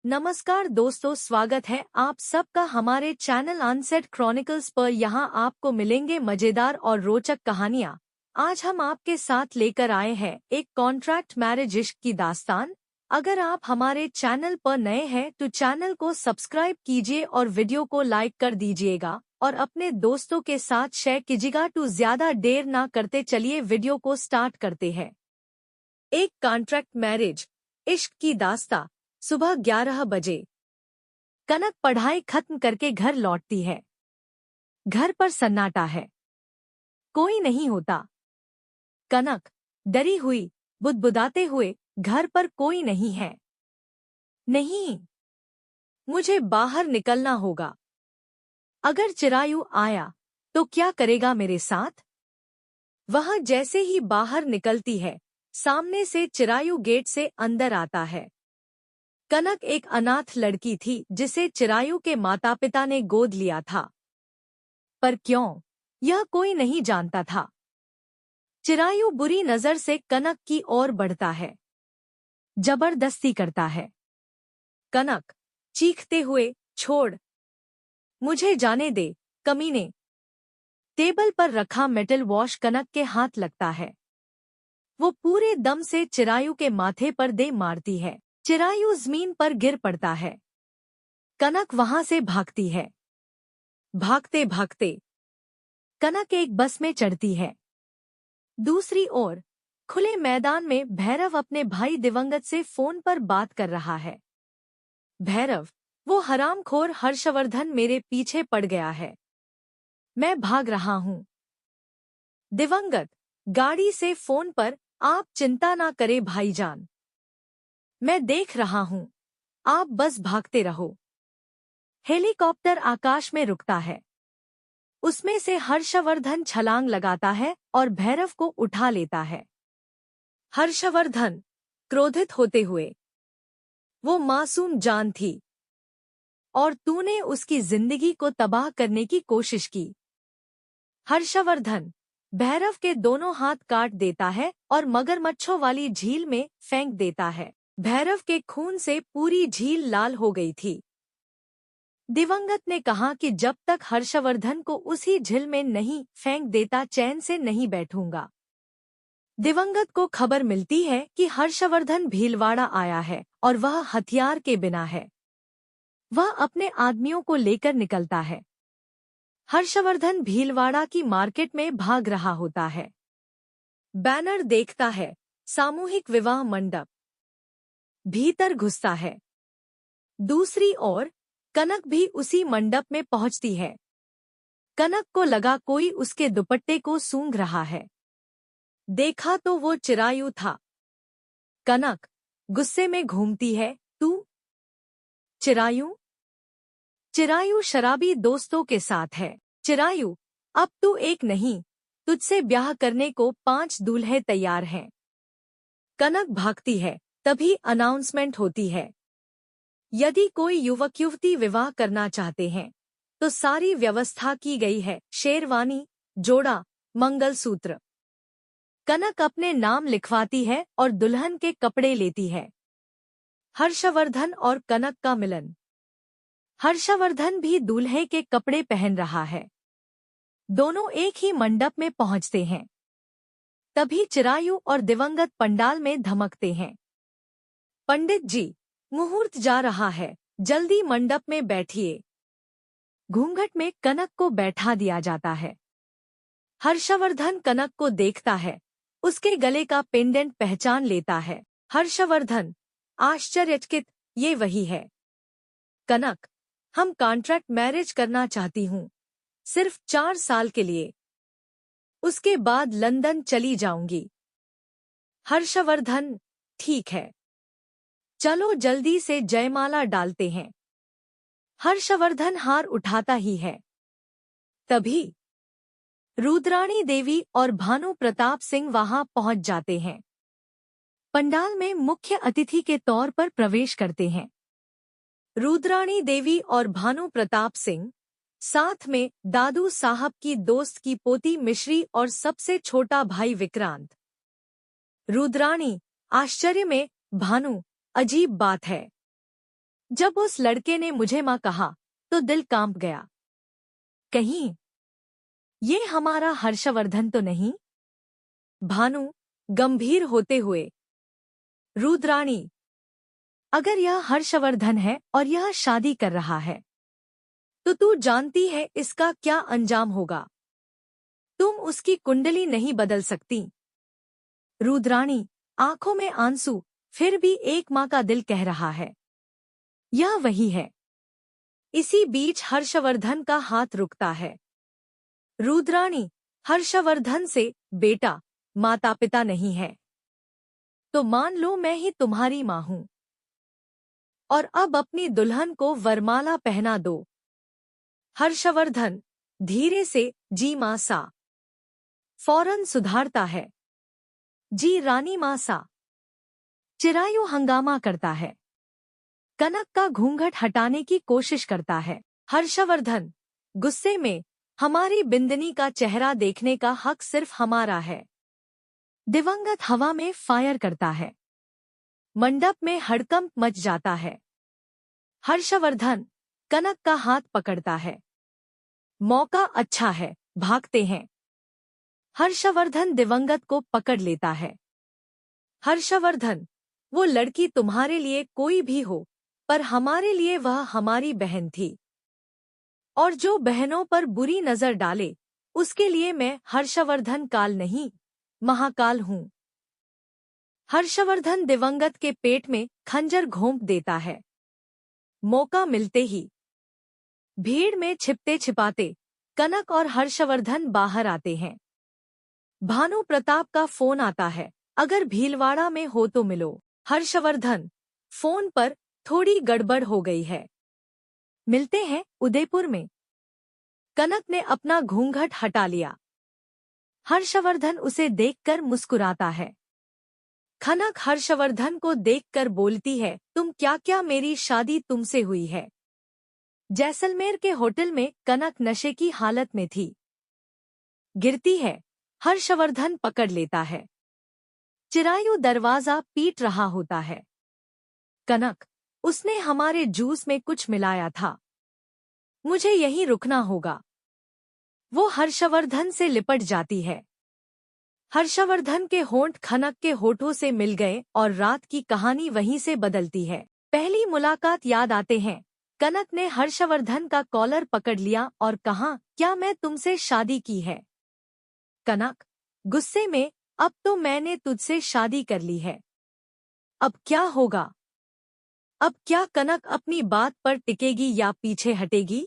नमस्कार दोस्तों, स्वागत है आप सबका हमारे चैनल अनसेट क्रॉनिकल्स पर। यहाँ आपको मिलेंगे मजेदार और रोचक कहानियाँ। आज हम आपके साथ लेकर आए हैं एक कॉन्ट्रैक्ट मैरिज इश्क की दास्तान। अगर आप हमारे चैनल पर नए हैं तो चैनल को सब्सक्राइब कीजिए और वीडियो को लाइक कर दीजिएगा और अपने दोस्तों के साथ शेयर कीजिएगा। तो ज्यादा देर ना करते चलिए वीडियो को स्टार्ट करते हैं। एक कॉन्ट्रैक्ट मैरिज इश्क की दास्तां। सुबह 11 बजे कनक पढ़ाई खत्म करके घर लौटती है। घर पर सन्नाटा है, कोई नहीं होता। कनक डरी हुई बुदबुदाते हुए, घर पर कोई नहीं है। नहीं, मुझे बाहर निकलना होगा। अगर चिरायु आया तो क्या करेगा मेरे साथ? वह जैसे ही बाहर निकलती है, सामने से चिरायु गेट से अंदर आता है। कनक एक अनाथ लड़की थी जिसे चिरायु के माता पिता ने गोद लिया था। पर क्यों, यह कोई नहीं जानता था। चिरायु बुरी नजर से कनक की ओर बढ़ता है, जबरदस्ती करता है। कनक चीखते हुए, छोड़, मुझे जाने दे, कमीने। टेबल पर रखा मेटल वॉश कनक के हाथ लगता है। वो पूरे दम से चिरायु के माथे पर दे मारती है। चिरायु जमीन पर गिर पड़ता है। कनक वहां से भागती है। भागते भागते कनक एक बस में चढ़ती है। दूसरी ओर खुले मैदान में भैरव अपने भाई दिवंगत से फोन पर बात कर रहा है। भैरव, वो हरामखोर हर्षवर्धन मेरे पीछे पड़ गया है, मैं भाग रहा हूँ। दिवंगत गाड़ी से फोन पर, आप चिंता ना करें भाईजान, मैं देख रहा हूँ, आप बस भागते रहो। हेलीकॉप्टर आकाश में रुकता है। उसमें से हर्षवर्धन छलांग लगाता है और भैरव को उठा लेता है। हर्षवर्धन क्रोधित होते हुए, वो मासूम जान थी और तूने उसकी जिंदगी को तबाह करने की कोशिश की। हर्षवर्धन भैरव के दोनों हाथ काट देता है और मगरमच्छों वाली झील में फेंक देता है। भैरव के खून से पूरी झील लाल हो गई थी। दिवंगत ने कहा कि जब तक हर्षवर्धन को उसी झील में नहीं फेंक देता चैन से नहीं बैठूंगा। दिवंगत को खबर मिलती है कि हर्षवर्धन भीलवाड़ा आया है और वह हथियार के बिना है। वह अपने आदमियों को लेकर निकलता है। हर्षवर्धन भीलवाड़ा की मार्केट में भाग रहा होता है। बैनर देखता है, सामूहिक विवाह मंडप। भीतर घुसता है। दूसरी ओर कनक भी उसी मंडप में पहुंचती है। कनक को लगा कोई उसके दुपट्टे को सूंघ रहा है। देखा तो वो चिरायु था। कनक गुस्से में घूमती है, तू? चिरायु? चिरायु शराबी दोस्तों के साथ है। चिरायु, अब तू एक नहीं, तुझसे ब्याह करने को 5 दूल्हे तैयार हैं। कनक भागती है, तभी अनाउंसमेंट होती है। यदि कोई युवक युवती विवाह करना चाहते हैं तो सारी व्यवस्था की गई है। शेरवानी, जोड़ा, मंगलसूत्र। कनक अपने नाम लिखवाती है और दुल्हन के कपड़े लेती है। हर्षवर्धन और कनक का मिलन। हर्षवर्धन भी दूल्हे के कपड़े पहन रहा है। दोनों एक ही मंडप में पहुंचते हैं। तभी चिरायु और दिवंगत पंडाल में धमकते हैं। पंडित जी, मुहूर्त जा रहा है, जल्दी मंडप में बैठिए। घूंघट में कनक को बैठा दिया जाता है। हर्षवर्धन कनक को देखता है, उसके गले का पेंडेंट पहचान लेता है। हर्षवर्धन आश्चर्यचकित, ये वही है। कनक, हम कॉन्ट्रैक्ट मैरिज करना चाहती हूँ, सिर्फ 4 साल के लिए। उसके बाद लंदन चली जाऊंगी। हर्षवर्धन, ठीक है, चलो जल्दी से जयमाला डालते हैं। हर्षवर्धन हार उठाता ही है। तभी रुद्राणी देवी और भानु प्रताप सिंह वहां पहुंच जाते हैं। पंडाल में मुख्य अतिथि के तौर पर प्रवेश करते हैं। रुद्राणी देवी और भानु प्रताप सिंह, साथ में दादू साहब की दोस्त की पोती मिश्री और सबसे छोटा भाई विक्रांत। रुद्राणी आश्चर्य में, भानु, अजीब बात है, जब उस लड़के ने मुझे माँ कहा तो दिल कांप गया। कहीं ये हमारा हर्षवर्धन तो नहीं? भानु गंभीर होते हुए। रुद्राणी, अगर यह हर्षवर्धन है और यह शादी कर रहा है तो तू जानती है इसका क्या अंजाम होगा। तुम उसकी कुंडली नहीं बदल सकती। रुद्राणी, आंखों में आंसू, फिर भी एक माँ का दिल कह रहा है यह वही है। इसी बीच हर्षवर्धन का हाथ रुकता है। रुद्राणी, हर्षवर्धन से बेटा माता पिता नहीं है तो मान लो मैं ही तुम्हारी माँ हूं और अब अपनी दुल्हन को वरमाला पहना दो। हर्षवर्धन धीरे से जी माँ सा। फौरन सुधारता है। जी रानी माँ सा। चिरायु हंगामा करता है। कनक का घूंघट हटाने की कोशिश करता है। हर्षवर्धन गुस्से में, हमारी बिंदनी का चेहरा देखने का हक सिर्फ हमारा है। दिवंगत हवा में फायर करता है। मंडप में हड़कंप मच जाता है। हर्षवर्धन कनक का हाथ पकड़ता है। मौका अच्छा है, भागते हैं। हर्षवर्धन दिवंगत को पकड़ लेता है। हर्षवर्धन, वो लड़की तुम्हारे लिए कोई भी हो, पर हमारे लिए वह हमारी बहन थी। और जो बहनों पर बुरी नजर डाले, उसके लिए मैं हर्षवर्धन काल नहीं, महाकाल हूँ। हर्षवर्धन दिवंगत के पेट में खंजर घोंप देता है। मौका मिलते ही भीड़ में छिपते छिपाते कनक और हर्षवर्धन बाहर आते हैं। भानु प्रताप का फोन आता है, अगर भीलवाड़ा में हो तो मिलो। हर्षवर्धन फोन पर, थोड़ी गड़बड़ हो गई है, मिलते हैं उदयपुर में। कनक ने अपना घूंघट हटा लिया। हर्षवर्धन उसे देखकर मुस्कुराता है। कनक हर्षवर्धन को देखकर बोलती है, तुम क्या क्या मेरी शादी तुमसे हुई है। जैसलमेर के होटल में कनक नशे की हालत में थी। गिरती है। हर्षवर्धन पकड़ लेता है। चिरायु दरवाजा पीट रहा होता है। कनक, उसने हमारे जूस में कुछ मिलाया था, मुझे यहीं रुकना होगा। वो हर्षवर्धन से लिपट जाती है। हर्षवर्धन के होंठ कनक के होठों से मिल गए और रात की कहानी वहीं से बदलती है। पहली मुलाकात याद आते हैं। कनक ने हर्षवर्धन का कॉलर पकड़ लिया और कहा, क्या मैं तुमसे शादी की है? कनक गुस्से में, अब तो मैंने तुझसे शादी कर ली है, अब क्या होगा? अब क्या कनक अपनी बात पर टिकेगी या पीछे हटेगी?